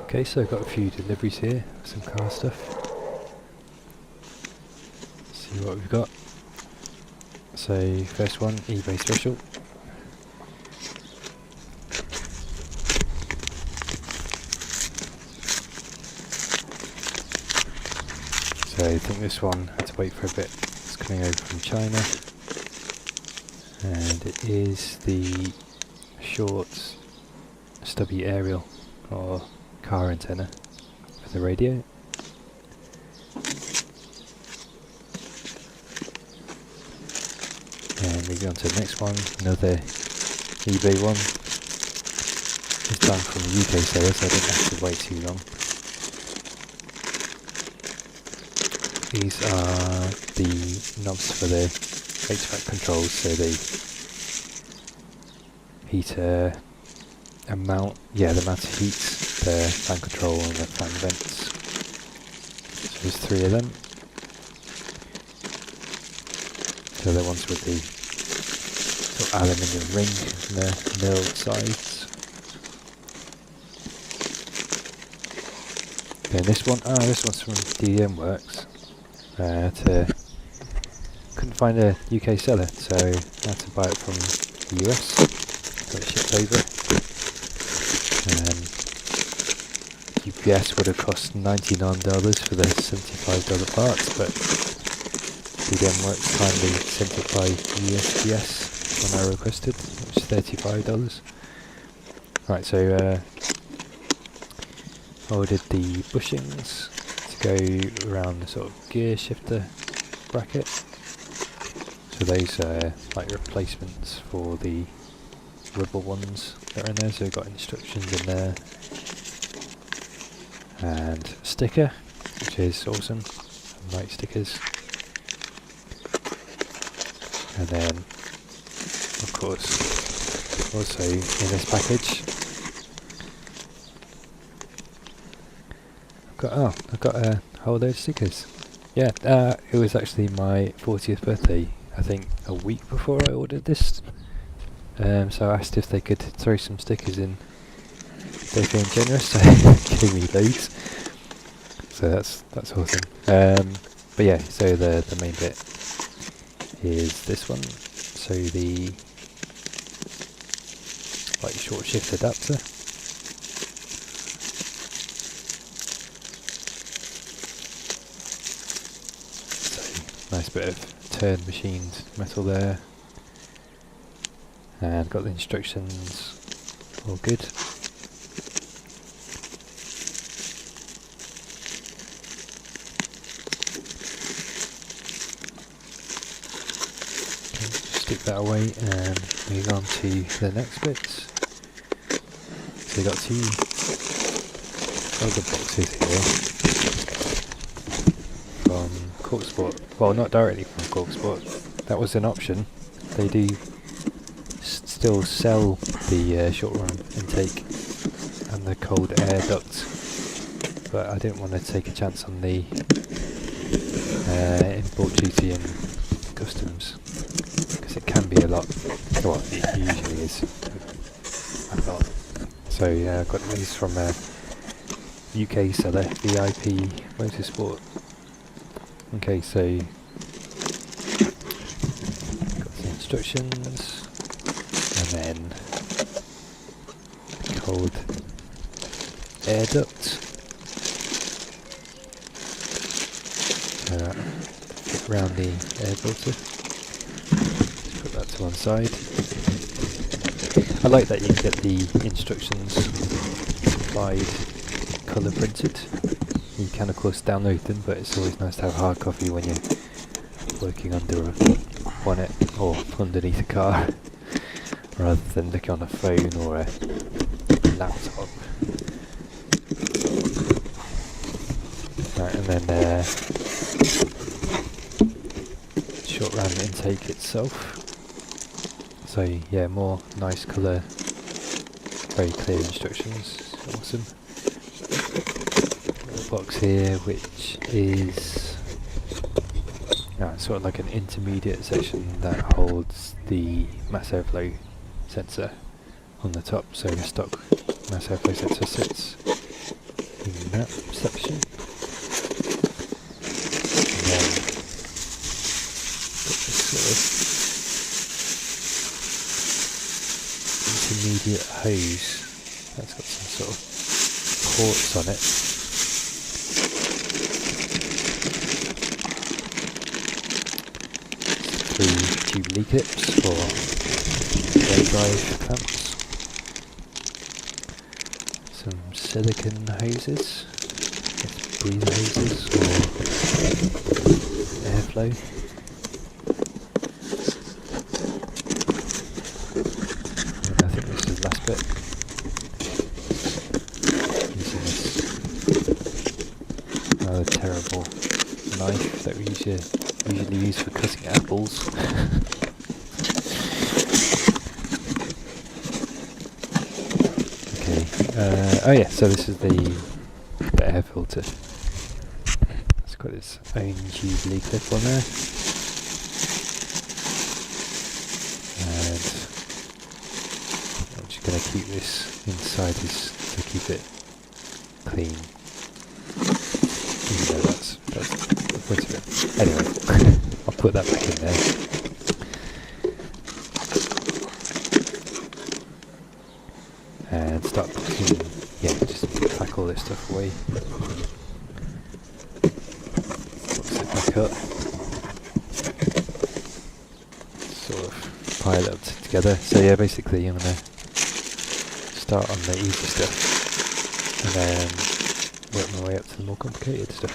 Okay, so I've got a few deliveries here, some car stuff. See what we've got. So first one, eBay special. So I think this one had to wait for a bit. It's coming over from China. And it is the short stubby aerial or car antenna for the radio. And moving on to the next one, another eBay one. This time from the UK seller, so I didn't have to wait too long. These are the knobs for the HVAC controls, so the heater amount, the amount of heat, the fan control and the fan vents. So there's 3 of them. So the ones with the sort of aluminium ring and the milled sides. Then this one, this one's from DDMWorks. Couldn't find a UK seller, so I had to buy it from the US. Got it shipped over. UPS would have cost $99 for the $75 parts, but DDMWorks kindly sent it by USPS when I requested, which is $35. Right, so I ordered the bushings to go around the sort of gear shifter bracket. So those are like replacements for the rubber ones that are in there, so we've got instructions in there. And a sticker, which is awesome, I like stickers. And then, of course, also in this package, I've got a whole load of stickers. Yeah, it was actually my 40th birthday, I think a week before I ordered this. So I asked if they could throw some stickers in. They're feeling generous, so they gave me loads. So that's awesome. But yeah, so the main bit is this one. So the like short shift adapter. So nice bit of turn machined metal there. And got the instructions all good. Stick that away and move on to the next bits. So we've got 2 other boxes here from CorkSport. Well, not directly from CorkSport, that was an option. They do still sell the short run intake and the cold air duct, but I didn't want to take a chance on the import duty and customs, because it can be a lot. Well, it usually is a lot. So yeah, I've got these from a UK seller, VIP Motorsport. Okay, so got the instructions. And then cold air duct. Get round the air filter. Just put that to one side. I like that you can get the instructions supplied colour printed. You can of course download them, but it's always nice to have hard copy when you're working under a bonnet or underneath a car, rather than looking on a phone or a laptop. Right, and then short ram intake itself. So yeah, more nice colour, very clear instructions, awesome. Little box here which is sort of like an intermediate section that holds the mass airflow sensor on the top, so the stock mass airflow sensor sits in that section. And then got this sort of intermediate hose that's got some sort of ports on it. Three Jubilee clips for air drive clamps. Some silicone hoses, breather hoses or airflow. And I think this is the last bit. Using this rather terrible knife that we usually use for cutting apples. Oh yeah, so this is the air filter. It's got its own Jubilee clip on there. And I'm just going to keep this inside this to keep it clean. Even though that's the point of it. Anyway, I'll put that back in there. And start putting, just pack all this stuff away. Box it back up. Sort of pile it up together. So yeah, basically I'm going to start on the easy stuff and then work my way up to the more complicated stuff.